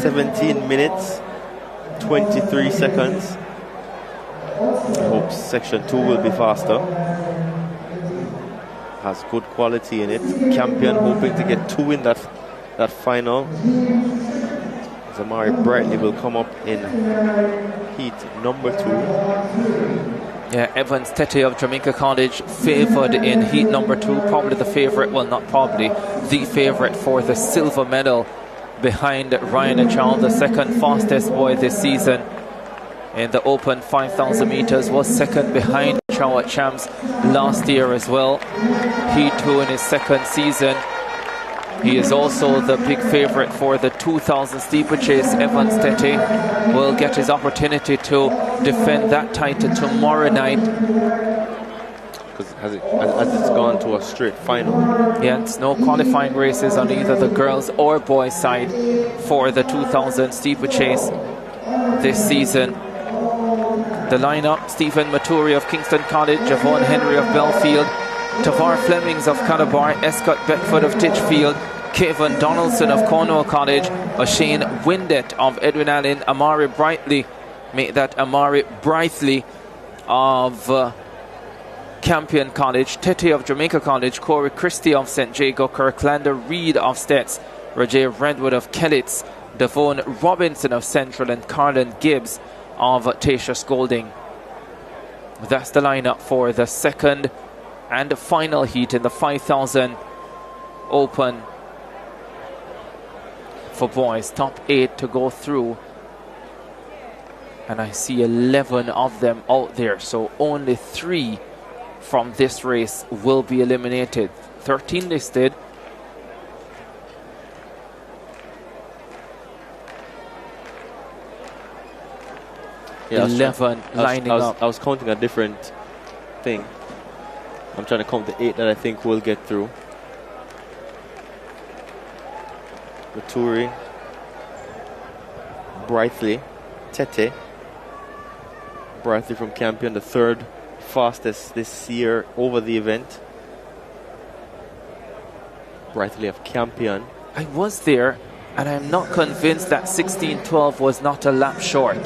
17 minutes, 23 seconds. I hope section 2 will be faster. Has good quality in it. Campion hoping to get 2 in that final. Amari Brightly will come up in heat number 2. Yeah, Evans Tete of Jamaica College favoured in heat number 2. Probably the favourite, well not probably, the favourite for the silver medal behind Ryan Achal, the second fastest boy this season. In the open 5,000 meters, was second behind Chow at Champs last year as well. Heat 2 in his second season. He is also the big favorite for the 2,000 steeplechase. Evans Tete will get his opportunity to defend that title tomorrow night. Because as it's gone to a straight final. Yeah, it's no qualifying races on either the girls or boys side for the 2,000 steeplechase this season. The lineup: Stephen Maturi of Kingston College, Javon Henry of Belfield, Tavar Flemings of Calabar, Escott Beckford of Titchfield, Kevin Donaldson of Cornwall College, O'Shane Windet of Edwin Allen, Amari Brightly, make that Amari Brightly of Campion College, Tete of Jamaica College, Corey Christie of St. Jago, Kirklander Reed of Stets, Roger Redwood of Kellitz, Devon Robinson of Central, and Carlin Gibbs of Tasha Scolding. That's the lineup for the second and final heat in the 5,000 open for boys. Top 8 to go through, and I see 11 of them out there, so only 3 from this race will be eliminated. 13 listed. Yeah, 11 lining up. I was counting a different thing. I'm trying to count the 8 that I think will get through. Maturi, Brightly, Tete. Brightly from Campion, the third fastest this year over the event. Brightly of Campion. I was there, and I'm not convinced that 16:12 was not a lap short.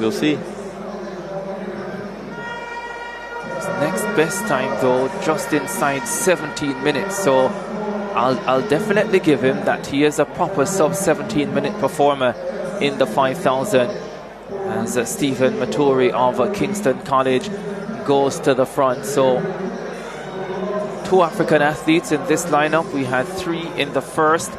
We'll see. His next best time, though, just inside 17 minutes. So I'll definitely give him that he is a proper sub-17-minute performer in the 5,000. As Stephen Maturi of Kingston College goes to the front. So 2 African athletes in this lineup. We had 3 in the first.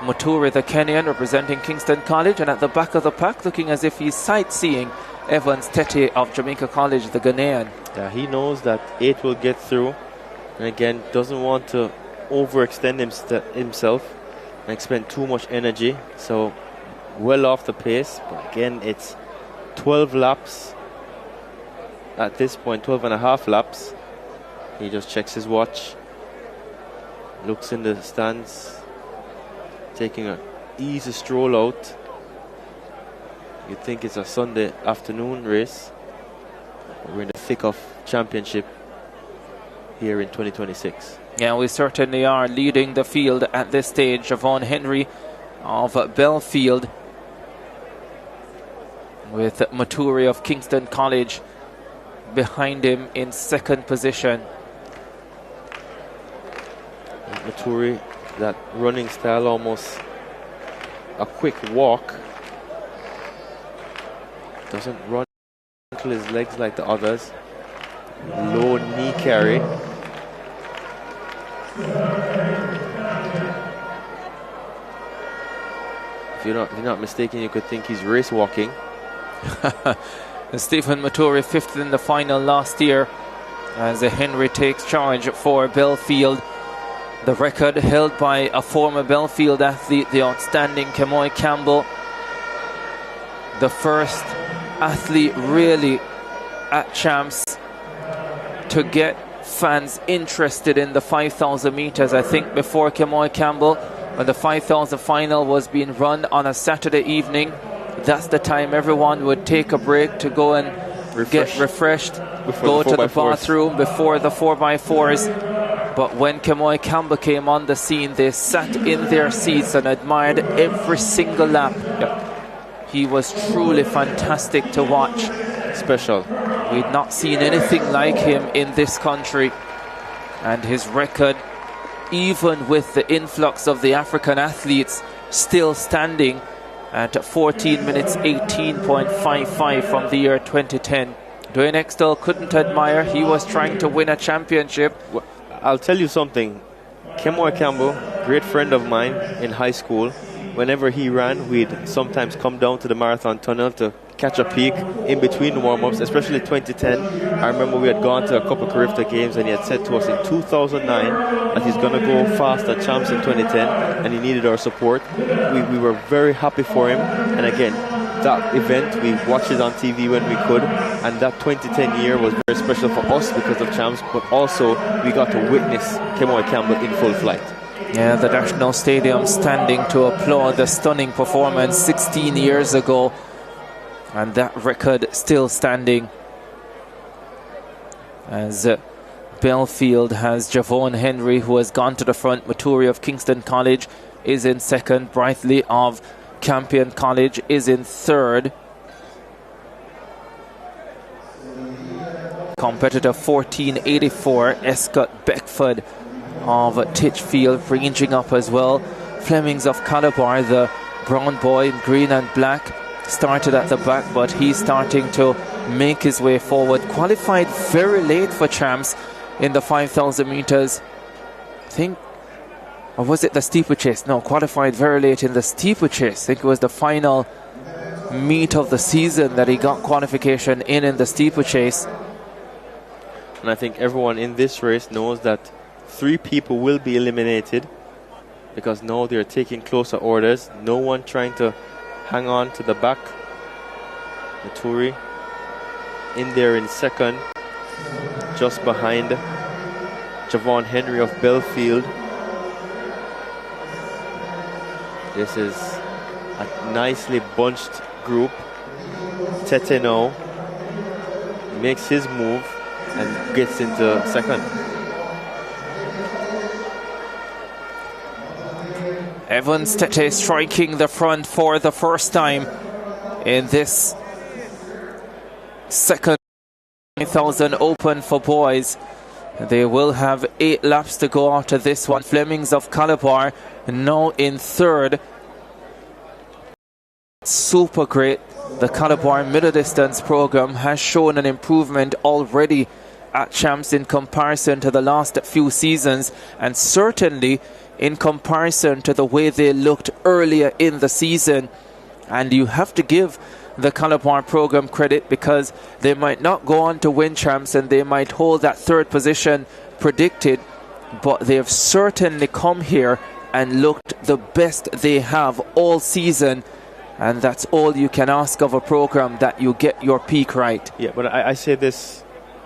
Maturi, the Kenyan, representing Kingston College, and at the back of the pack, looking as if he's sightseeing, Evans Tete of Jamaica College, the Ghanaian. Yeah, he knows that 8 will get through, and again, doesn't want to overextend himself and expend too much energy, so well off the pace. But again, it's 12 laps at this point, 12 and a half laps. He just checks his watch, looks in the stands, taking an easy stroll out. You'd think it's a Sunday afternoon race. We're in the thick of championship here in 2026. Yeah, we certainly are leading the field at this stage. Javon Henry of Belfield, with Maturi of Kingston College behind him in second position. Maturi, that running style, almost a quick walk. Doesn't run to his legs like the others. Low knee carry. If you're not mistaken, you could think he's race walking. Stephen Maturi, 5th in the final last year, as Henry takes charge for Belfield. The record held by a former Belfield athlete, the outstanding Kemoy Campbell. The first athlete really at Champs to get fans interested in the 5,000 meters. I think before Kemoy Campbell, when the 5,000 final was being run on a Saturday evening, that's the time everyone would take a break to go and get refreshed, go to the bathroom before the 4x4s. But when Kemoy Campbell came on the scene, they sat in their seats and admired every single lap. He was truly fantastic to watch. Special. We'd not seen anything like him in this country. And his record, even with the influx of the African athletes, still standing at 14 minutes 18.55 from the year 2010. Dwayne Extell couldn't admire. He was trying to win a championship. Well, I'll tell you something. Kemoy Campbell, great friend of mine in high school. Whenever he ran, we'd sometimes come down to the marathon tunnel to catch a peek in between the warm-ups, especially 2010. I remember we had gone to a couple of Carifta games and he had said to us in 2009 that he's going to go fast at Champs in 2010 and he needed our support. We were very happy for him. And again, that event, we watched it on TV when we could, and that 2010 year was very special for us because of Champs, but also we got to witness Kemoy Campbell in full flight. Yeah, the National Stadium standing to applaud the stunning performance 16 years ago. And that record still standing. As Belfield has Javon Henry, who has gone to the front. Maturi of Kingston College is in second. Brightly of Campion College is in third. Competitor 1484, Escott Beckford of Titchfield ranging up as well. Flemings of Calabar, the brown boy in green and black, started at the back, but he's starting to make his way forward. Qualified very late for Champs in the 5,000 meters. I think, or was it the steeplechase? No, qualified very late in the steeplechase. I think it was the final meet of the season that he got qualification in the steeplechase. And I think everyone in this race knows that 3 people will be eliminated because now they're taking closer orders. No one trying to hang on to the back. Maturi in there in second, just behind Javon Henry of Belfield. This is a nicely bunched group. Tete now makes his move and gets into second. Evans Tete striking the front for the first time in this second 5,000 open for boys. They will have 8 laps to go after this one. Flemings of Calabar now in third. Super great. The Calabar middle distance program has shown an improvement already at Champs in comparison to the last few seasons, and certainly in comparison to the way they looked earlier in the season. And you have to give the Calabar program credit because they might not go on to win Champs and they might hold that third position predicted, but they have certainly come here and looked the best they have all season. And that's all you can ask of a program, that you get your peak right. Yeah, but I say this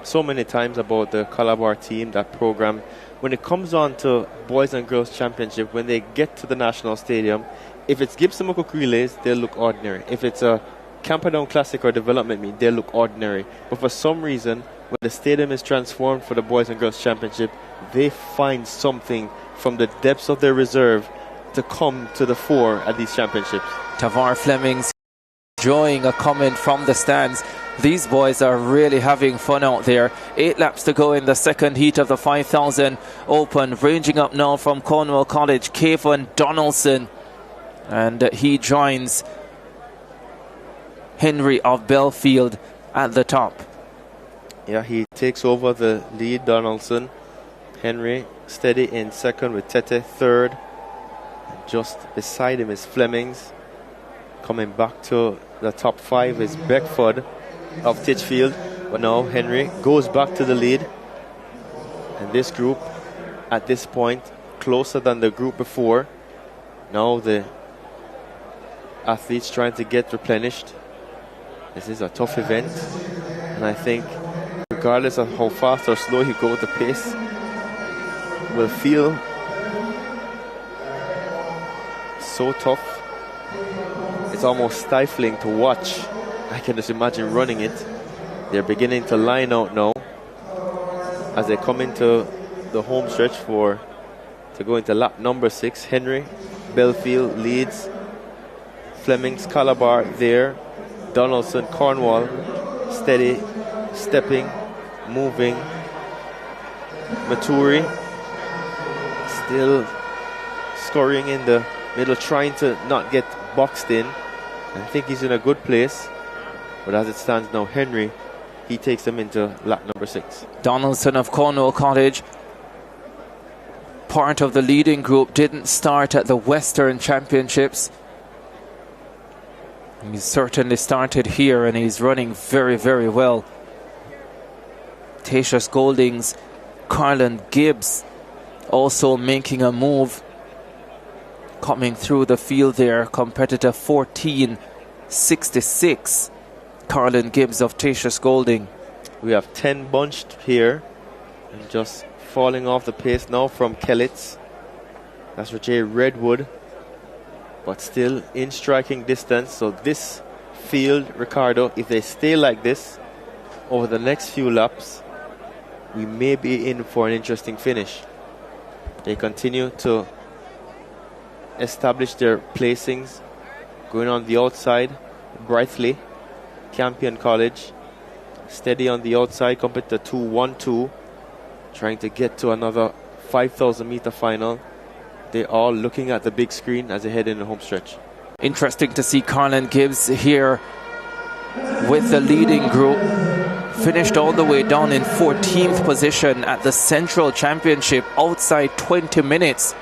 so many times about the Calabar team, that program. When it comes on to Boys and Girls Championship, when they get to the National Stadium, if it's Gibson Mukuk Relays, they'll look ordinary. If it's a Camperdown Classic or Development Meet, they'll look ordinary. But for some reason, when the stadium is transformed for the Boys and Girls Championship, they find something from the depths of their reserve to come to the fore at these championships. Tavar Flemings enjoying a comment from the stands. These boys are really having fun out there. 8 laps to go in the second heat of the 5,000 open. Ranging up now from Cornwall College, Kevin Donaldson. And he joins Henry of Belfield at the top. Yeah, he takes over the lead, Donaldson. Henry steady in second with Tete third. Just beside him is Flemings. Coming back to the top 5 is Beckford of Titchfield. But now Henry goes back to the lead. And this group, at this point, closer than the group before. Now the athletes trying to get replenished. This is a tough event. And I think regardless of how fast or slow you go, the pace will feel so tough. It's almost stifling to watch. I can just imagine running it. They're beginning to line out now as they come into the home stretch to go into lap number 6. Henry, Belfield leads. Fleming's Calabar there. Donaldson, Cornwall, steady, stepping, moving. Maturi still scurrying in the middle, trying to not get boxed in. I think he's in a good place. But as it stands now, Henry, he takes them into lap number 6. Donaldson of Cornwall College, part of the leading group, didn't start at the Western Championships. He certainly started here and he's running very, very well. Tatius Golding's Carlin Gibbs also making a move, coming through the field there, competitor 14.66. Carlin Gibbs of Tatius Golding. We have 10 bunched here and just falling off the pace now from Kellitz. That's Roger Redwood, but still in striking distance. So this field, Ricardo, if they stay like this over the next few laps, we may be in for an interesting finish. They continue to establish their placings, going on the outside. Brightly, Campion College, steady on the outside, competitor 2-1-2, trying to get to another 5,000 meter final. They're all looking at the big screen as they head in the home stretch. Interesting to see Carlin Gibbs here with the leading group. Finished all the way down in 14th position at the Central Championship, outside 20 minutes.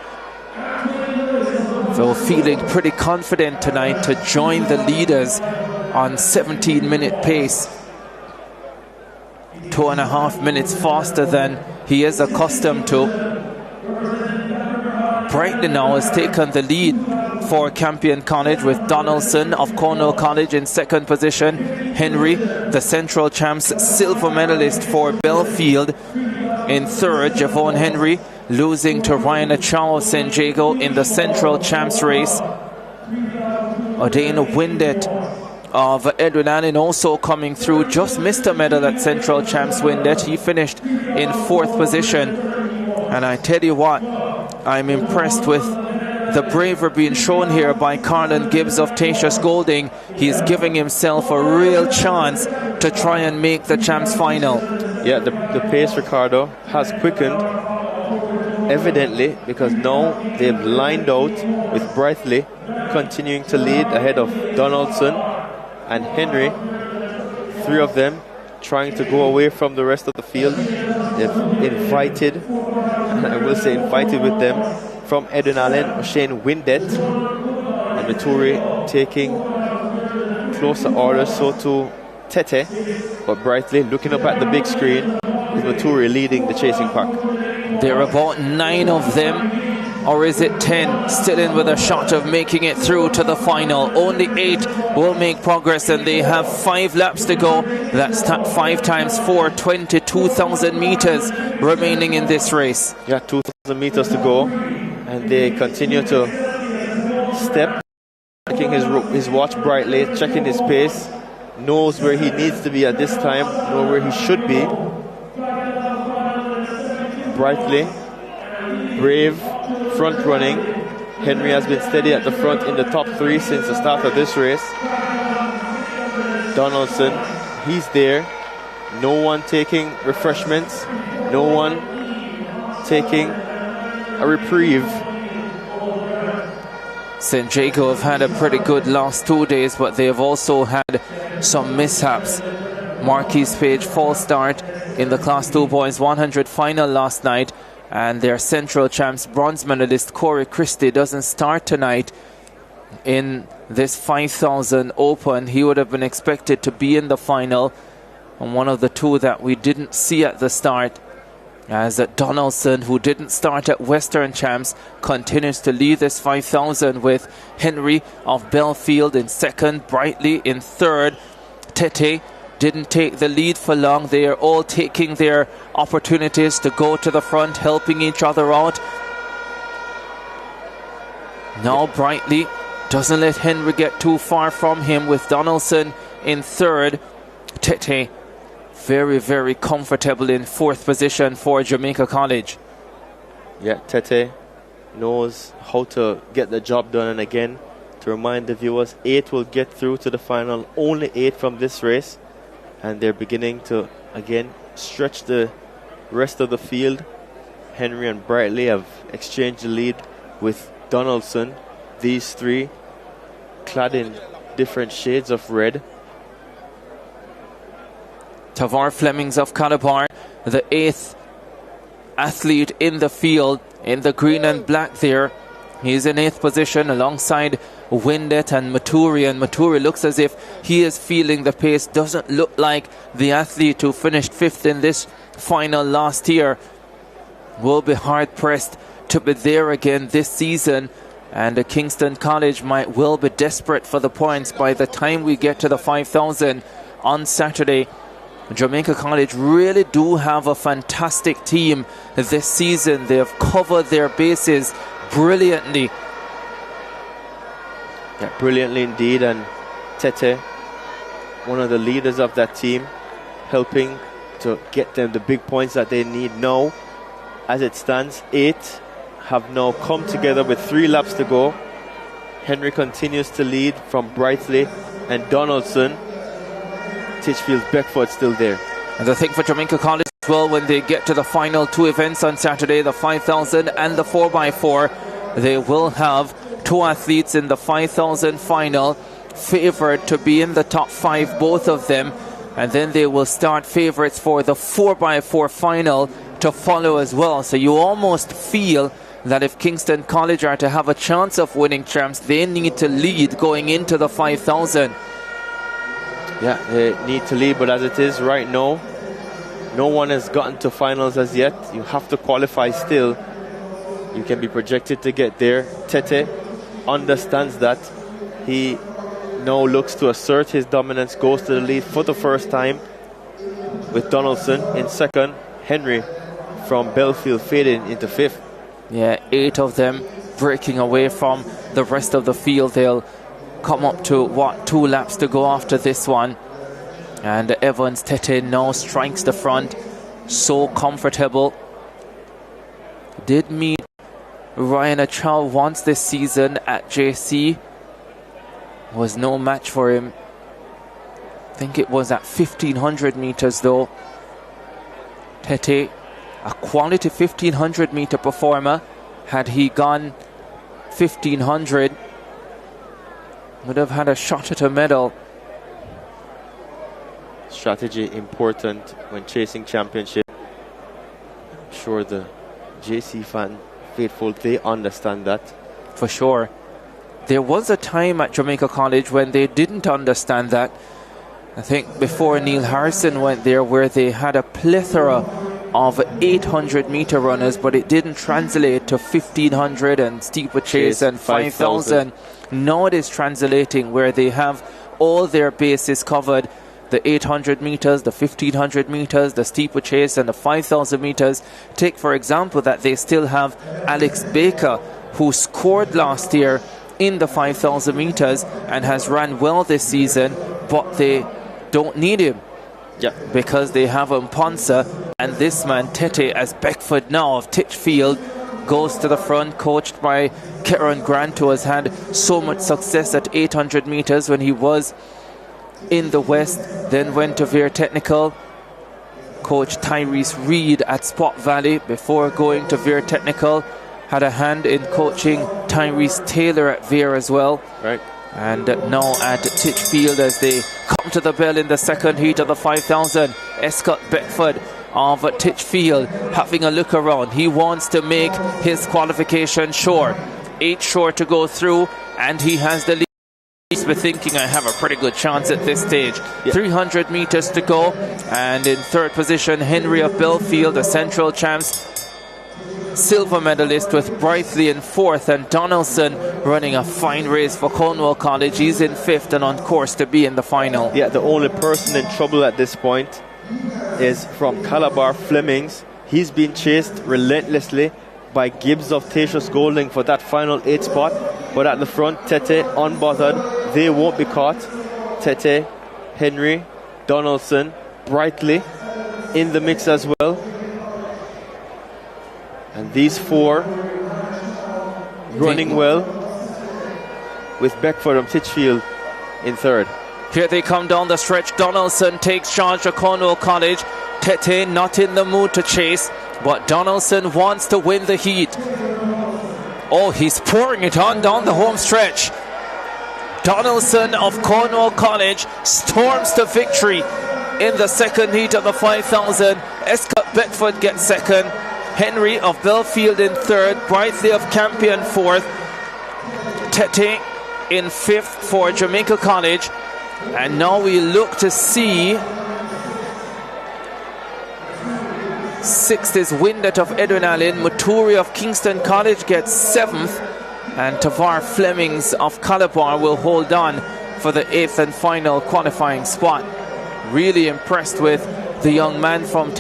So feeling pretty confident tonight to join the leaders on 17-minute pace. 2.5 minutes faster than he is accustomed to. Brightly now has taken the lead for Campion College, with Donaldson of Cornwall College in second position. Henry, the Central Champs silver medalist for Belfield, in third. Javon Henry losing to Ryan Achao St. Jago in the Central Champs race. Odane Windet of Edwin Allen also coming through, just missed a medal at Central Champs. Windet, he finished in fourth position. And I tell you what, I'm impressed with the bravery being shown here by Carlin Gibbs of Tatius Golding. He's giving himself a real chance to try and make the champs final. Yeah, the pace, Ricardo, has quickened, evidently, because now they've lined out with Brightly continuing to lead ahead of Donaldson and Henry. 3 of them trying to go away from the rest of the field. They've invited, and I will say invited with them, from Edwin Allen, Shane Windet, and Maturi taking closer orders, so to Tete, but Brightly looking up at the big screen with Maturi leading the chasing pack. There are about 9 of them, or is it 10, still in with a shot of making it through to the final. Only 8 will make progress, and they have 5 laps to go. That's 5 times 4, 22,000 meters remaining in this race. Yeah, 2,000 meters to go, and they continue to step, checking his watch Brightly, checking his pace, knows where he needs to be at this time, knows where he should be. Brightly, brave, front running. Henry has been steady at the front in the top 3 since the start of this race. Donaldson, he's there. No one taking refreshments, no one taking a reprieve. St. Jago have had a pretty good last 2 days, but they have also had some mishaps. Marquise Page, false start in the Class 2 Boys 100 final last night, and their Central Champs bronze medalist Corey Christie doesn't start tonight in this 5,000 Open. He would have been expected to be in the final, and one of the 2 that we didn't see at the start, as Donaldson, who didn't start at Western Champs, continues to lead this 5,000 with Henry of Belfield in second, Brightly in third. Tete didn't take the lead for long. They are all taking their opportunities to go to the front, helping each other out. Now Brightly doesn't let Henry get too far from him, with Donaldson in third. Tete very, very comfortable in fourth position for Jamaica College. Yeah, Tete knows how to get the job done. And again, to remind the viewers, 8 will get through to the final. Only 8 from this race. And they're beginning to, again, stretch the rest of the field. Henry and Brightly have exchanged the lead with Donaldson. These three clad in different shades of red. Tavar Flemings of Calabar, the 8th athlete in the field in the green and black there. He's in 8th position alongside Windet and Maturi, and Maturi looks as if he is feeling the pace. Doesn't look like the athlete who finished 5th in this final last year will be hard pressed to be there again this season, and Kingston College might well be desperate for the points by the time we get to the 5,000 on Saturday. Jamaica College really do have a fantastic team this season. They have covered their bases brilliantly. Yeah, brilliantly indeed. And Tete, one of the leaders of that team, helping to get them the big points that they need now. As it stands, 8 have now come together with 3 laps to go. Henry continues to lead from Brightly and Donaldson. Titchfield's Beckford still there. And the thing for Jamaica College as well, when they get to the final 2 events on Saturday, the 5,000 and the 4x4, they will have 2 athletes in the 5,000 final, favoured to be in the top 5, both of them. And then they will start favourites for the 4x4 final to follow as well. So you almost feel that if Kingston College are to have a chance of winning champs, they need to lead going into the 5,000. Yeah, they need to lead, but as it is right now, no one has gotten to finals as yet. You have to qualify still. You can be projected to get there. Tete understands that. He now looks to assert his dominance, goes to the lead for the first time with Donaldson in second. Henry from Belfield fading into 5th. Yeah, 8 of them breaking away from the rest of the field. They'll come up to 2 laps to go after this one, and Evans Tete now strikes the front, so comfortable. Did meet Ryan Achal once this season at JC, was no match for him. I think it was at 1500 meters though. Tete, a quality 1500 meter performer. Had he gone 1500, would have had a shot at a medal. Strategy important when chasing championship. I'm sure the JC fan faithful, they understand that. For sure. There was a time at Jamaica College when they didn't understand that. I think before Neil Harrison went there, where they had a plethora of 800 meter runners, but it didn't translate to 1500 and steeplechase and 5,000. Now it is translating, where they have all their bases covered. The 800 meters, the 1500 meters, the steeplechase and the 5,000 meters. Take for example that they still have Alex Baker, who scored last year in the 5,000 meters and has ran well this season, but they don't need him. Yeah. Because they have Mponsa, and this man Tete, as Beckford now of Titchfield, goes to the front, coached by Kieran Grant, who has had so much success at 800 meters when he was in the West, then went to Veer Technical. Coach Tyrese Reed at Spot Valley before going to Veer Technical. Had a hand in coaching Tyrese Taylor at Veer as well. Right. And now at Titchfield as they come to the bell in the second heat of the 5,000. Escott Beckford of Titchfield having a look around. He wants to make his qualification sure. 8 sure to go through, and he has the lead. He's been thinking, I have a pretty good chance at this stage. Yeah. 300 meters to go, and in third position, Henry of Belfield, the Central Champs silver medalist, with Brightly in 4th, and Donaldson running a fine race for Cornwall College. He's in 5th and on course to be in the final. Yeah, the only person in trouble at this point is from Calabar, Flemings. He's been chased relentlessly by Gibbs of Tatius Golding for that final 8 spot, but at the front, Tete unbothered. They won't be caught. Tete, Henry, Donaldson, Brightly in the mix as well. And These four running well, with Beckford and Titchfield in third. Here they come down the stretch. Donaldson takes charge of Cornwall College. Tete not in the mood to chase, but Donaldson wants to win the heat. Oh, he's pouring it on down the home stretch. Donaldson of Cornwall College storms to victory in the second heat of the 5,000. Escott Beckford gets second. Henry of Belfield in third. Brightly of Campion fourth. Tete in fifth for Jamaica College. And now we look to see. Sixth is Windet of Edwin Allen. Maturi of Kingston College gets seventh. And Tavar Flemings of Calabar will hold on for the eighth and final qualifying spot. Really impressed with the young man from